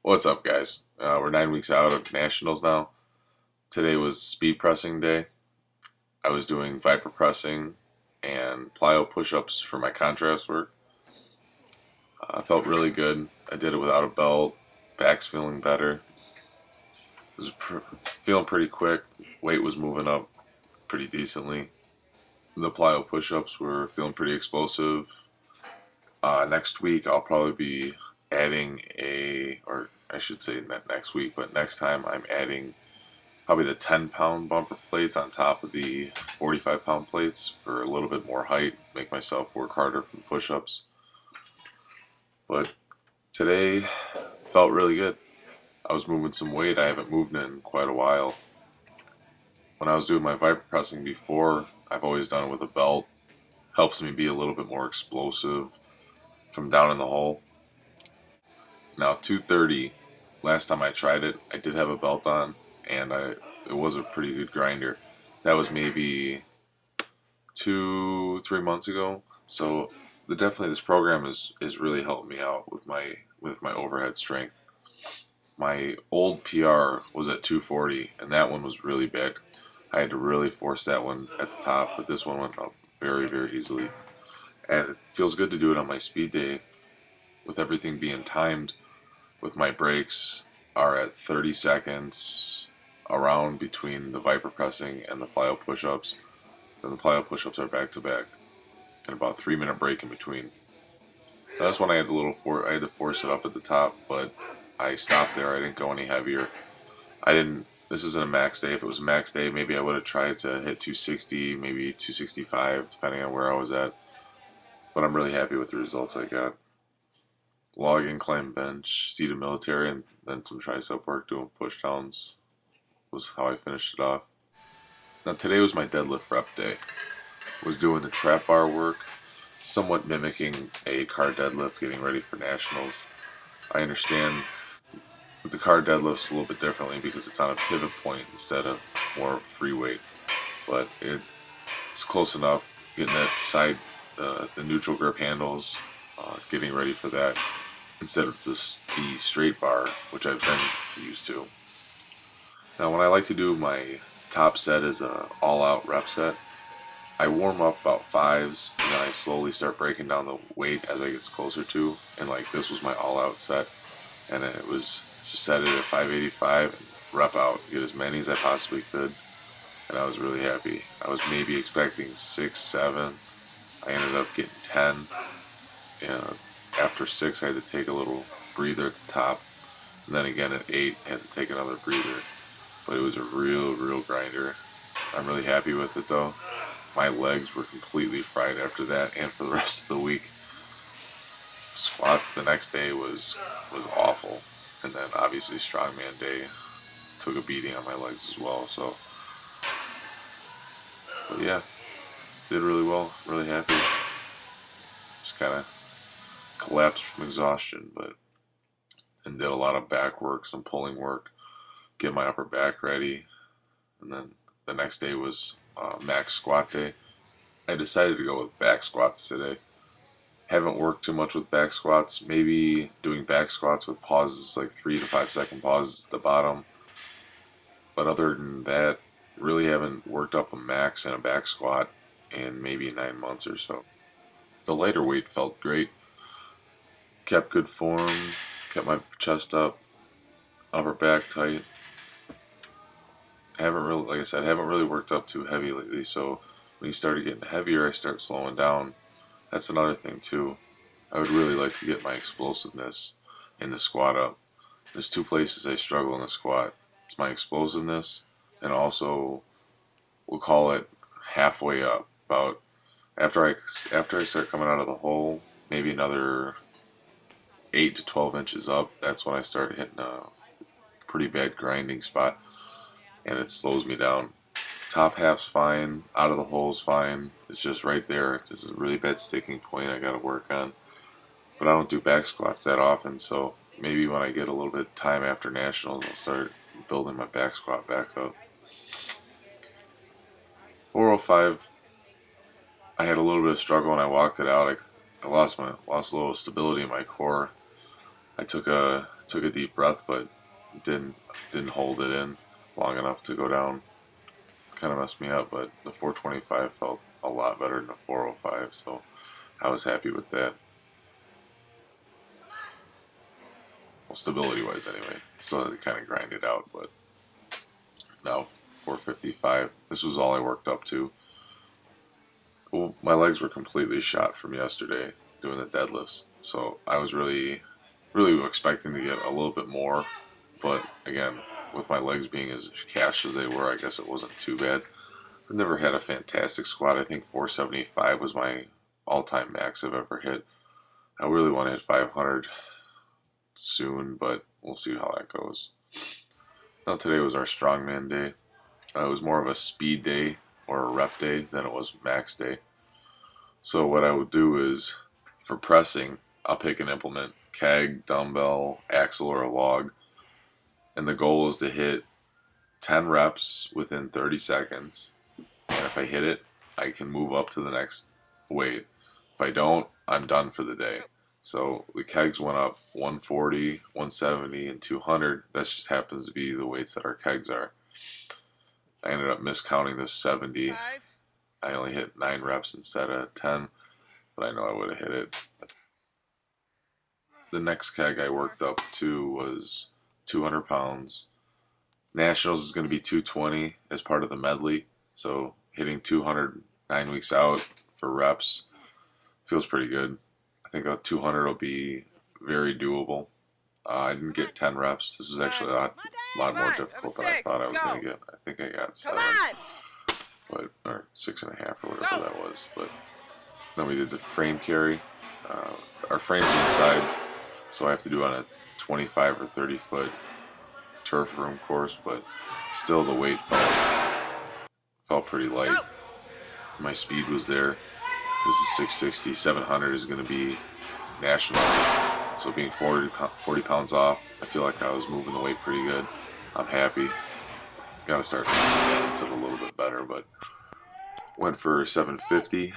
What's up, guys? We're 9 weeks out of nationals now. Today was speed pressing day. I was doing viper pressing and plyo push-ups for my contrast work. I felt really good. I did it without a belt. Back's feeling better. Was feeling pretty quick. Weight was moving up pretty decently. The plyo push-ups were feeling pretty explosive. Next week I'll probably be adding or I should say not next week, but next time I'm adding probably the 10-pound bumper plates on top of the 45-pound plates for a little bit more height, make myself work harder for the push-ups. But today felt really good. I was moving some weight I haven't moved in quite a while. When I was doing my viper pressing before, I've always done it with a belt. Helps me be a little bit more explosive from down in the hole. Now 230, last time I tried it, I did have a belt on, and it was a pretty good grinder. That was maybe 2-3 months ago. So definitely this program is really helped me out with my overhead strength. My old PR was at 240, and that one was really bad. I had to really force that one at the top, but this one went up very, very easily. And it feels good to do it on my speed day with everything being timed. With my breaks are at 30 seconds around between the viper pressing and the plyo push-ups. Then the plyo push-ups are back to back, and about a 3-minute break in between. That's when I had I had to force it up at the top, but I stopped there. I didn't go any heavier. This isn't a max day. If it was a max day, maybe I would have tried to hit 260, maybe 265, depending on where I was at. But I'm really happy with the results I got. Log incline bench, seated military, and then some tricep work doing push downs was how I finished it off. Now today was my deadlift rep day. Was doing the trap bar work, somewhat mimicking a car deadlift, getting ready for nationals. I understand with the car deadlifts a little bit differently because it's on a pivot point instead of more free weight, but it's close enough. Getting that side, the neutral grip handles, getting ready for that instead of just the straight bar, which I've been used to. Now when I like to do my top set as a all-out rep set, I warm up about fives, and then I slowly start breaking down the weight as I get closer to, and like this was my all-out set, and it was just set it at 585 and rep out, get as many as I possibly could, and I was really happy. I was maybe expecting 6, 7, I ended up getting 10, and after 6 I had to take a little breather at the top, and then again at 8 I had to take another breather, but it was a real grinder. I'm really happy with it though. My legs were completely fried after that and for the rest of the week. Squats the next day was awful, and then obviously strongman day took a beating on my legs as well. So, but yeah, did really well. Really happy. Just kind of collapsed from exhaustion, and did a lot of back work, some pulling work, get my upper back ready, and then the next day was max squat day. I decided to go with back squats today. Haven't worked too much with back squats. Maybe doing back squats with pauses, like 3 to 5 second pauses at the bottom. But other than that, really haven't worked up a max and a back squat in maybe 9 months or so. The lighter weight felt great. Kept good form. Kept my chest up. Upper back tight. Like I said, haven't really worked up too heavy lately, so when you started getting heavier, I start slowing down. That's another thing too. I would really like to get my explosiveness in the squat up. There's 2 places I struggle in the squat. It's my explosiveness, and also we'll call it halfway up. About after I start coming out of the hole, maybe another 8 to 12 inches up. That's when I start hitting a pretty bad grinding spot, and it slows me down. Top half's fine, out of the hole's fine. It's just right there. This is a really bad sticking point I gotta work on. But I don't do back squats that often, so maybe when I get a little bit of time after nationals, I'll start building my back squat back up. 405, I had a little bit of struggle when I walked it out. I lost a little stability in my core. I took a took a deep breath, but didn't hold it in long enough to go down. Kind of messed me up, but the 425 felt a lot better than the 405, so I was happy with that. Well, stability-wise, anyway. Still had to kind of grind it out, but now 455. This was all I worked up to. Well, my legs were completely shot from yesterday doing the deadlifts, so I was really expecting to get a little bit more, but again, with my legs being as cashed as they were, I guess it wasn't too bad. I've never had a fantastic squat. I think 475 was my all-time max I've ever hit. I really want to hit 500 soon, but we'll see how that goes. Now today was our strongman day. It was more of a speed day or a rep day than it was max day. So what I would do is, for pressing, I'll pick an implement, keg, dumbbell, axle, or a log, and the goal is to hit 10 reps within 30 seconds. And if I hit it, I can move up to the next weight. If I don't, I'm done for the day. So the kegs went up 140, 170, and 200. That just happens to be the weights that our kegs are. I ended up miscounting the 70. I only hit 9 reps instead of 10, but I know I would have hit it. The next keg I worked up to was 200 pounds. Nationals is going to be 220 as part of the medley, so hitting 200 9 weeks out for reps feels pretty good. I think a 200 will be very doable. I didn't get 10 reps. This was actually a lot more difficult than I thought I was going to get. I think I got 7, but or 6.5 or whatever that was. But then we did the frame carry. Our frame's inside, so I have to do on a 25 or 30 foot turf room course, but still the weight felt pretty light. My speed was there. This is 660. 700 is going to be national. So being 40 pounds off, I feel like I was moving the weight pretty good. I'm happy. Got to start balance it a little bit better, but went for 750.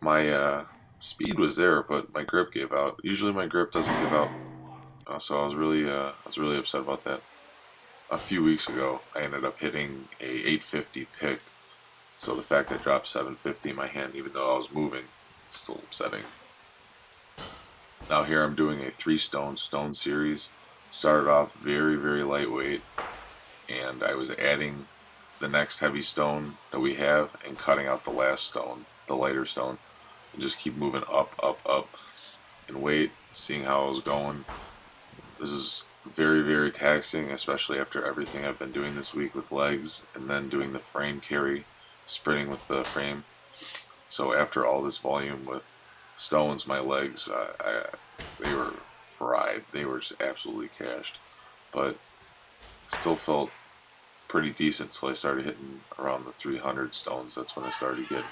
My speed was there, but my grip gave out. Usually my grip doesn't give out, so I was really upset about that. A few weeks ago, I ended up hitting a 850 pick. So the fact that I dropped 750 in my hand, even though I was moving, is still upsetting. Now here I'm doing a 3 stone series. Started off very lightweight, and I was adding the next heavy stone that we have and cutting out the last stone, the lighter stone, and just keep moving up in weight, seeing how I was going. This is very taxing, especially after everything I've been doing this week with legs and then doing the frame carry, sprinting with the frame. So after all this volume with stones, my legs, they were fried. They were just absolutely cashed, but still felt pretty decent until I started hitting around the 300 stones. That's when I started getting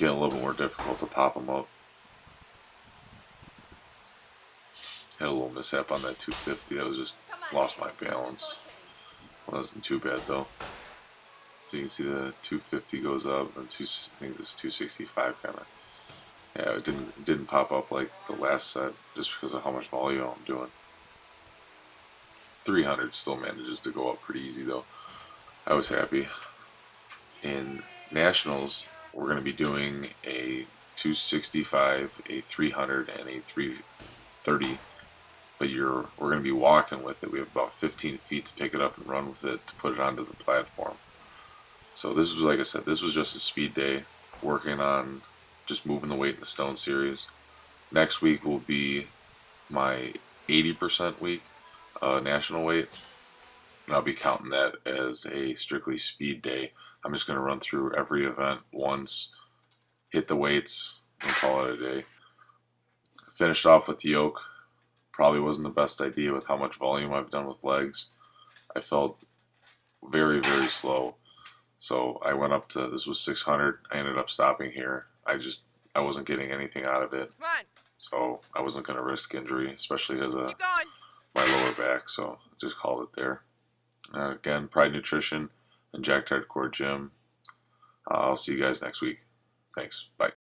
a little bit more difficult to pop them up. Had a little mishap on that 250. I was just lost my balance. Wasn't too bad though. So you can see the 250 goes up, and I think this 265 kind of. Yeah, it didn't pop up like the last set just because of how much volume I'm doing. 300 still manages to go up pretty easy though. I was happy. In nationals, we're going to be doing a 265, a 300, and a 330. But we're going to be walking with it. We have about 15 feet to pick it up and run with it to put it onto the platform. So this was, like I said, this was just a speed day, working on just moving the weight in the stone series. Next week will be my 80% week, national weight, and I'll be counting that as a strictly speed day. I'm just going to run through every event once, hit the weights, and call it a day. Finished off with yoke. Probably wasn't the best idea with how much volume I've done with legs. I felt very slow. So I went up to, this was 600. I ended up stopping here. I wasn't getting anything out of it. So I wasn't going to risk injury, especially as my lower back. So I just called it there. Again, Pride Nutrition and Jacked Hardcore Gym. I'll see you guys next week. Thanks. Bye.